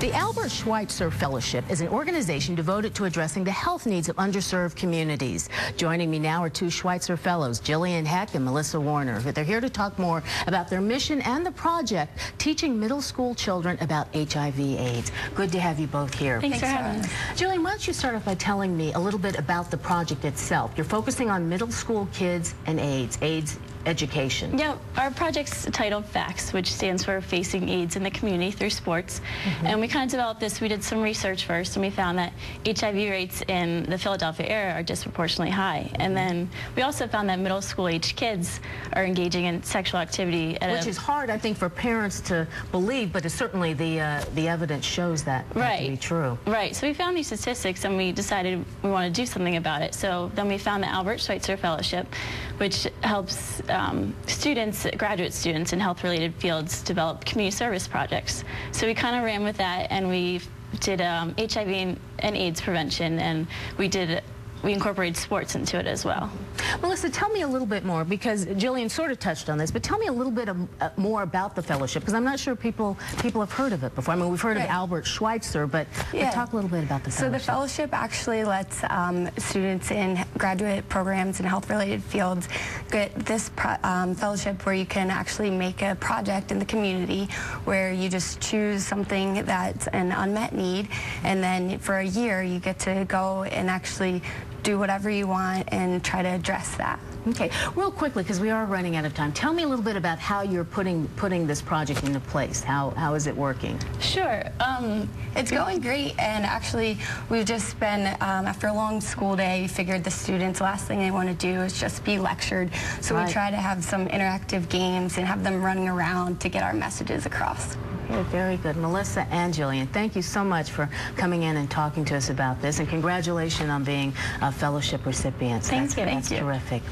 The Albert Schweitzer Fellowship is an organization devoted to addressing the health needs of underserved communities. Joining me now are two Schweitzer Fellows, Jillian and Melissa Warriner. They're here to talk more about their mission and the project teaching middle school children about HIV-AIDS. Good to have you both here. Thanks for having us. Jillian, why don't you start off by telling me a little bit about the project itself. You're focusing on middle school kids and AIDS education. Yeah, our project's titled FACTS, which stands for Facing AIDS in the Community Through Sports. And we kind of developed this. We did some research first, and we found that HIV rates in the Philadelphia area are disproportionately high. And then we also found that middle school age kids are engaging in sexual activity at which is hard, I think, for parents to believe, but it's certainly the evidence shows that to be true. Right. So we found these statistics, and we decided we want to do something about it. So then we found the Albert Schweitzer Fellowship, which helps students, graduate students in health-related fields develop community service projects. So we kind of ran with that, and we did HIV and AIDS prevention, and we incorporated sports into it as well. Melissa, tell me a little bit more, because Jillian sort of touched on this, but tell me a little bit more about the fellowship, because I'm not sure people have heard of it before. I mean, we've heard of Albert Schweitzer, but talk a little bit about the fellowship. So the fellowship actually lets students in graduate programs and health-related fields get this fellowship where you can actually make a project in the community where you just choose something that's an unmet need, and then for a year you get to go and actually do whatever you want and try to address that. Okay, real quickly, because we are running out of time, tell me a little bit about how you're putting this project into place. How is it working? Sure. It's going great, and actually we've just been, after a long school day, we figured the students, the last thing they want to do is just be lectured. So we try to have some interactive games and have them running around to get our messages across. Okay, very good. Melissa and Jillian, thank you so much for coming in and talking to us about this, and congratulations on being fellowship recipients. Thank you. That's terrific.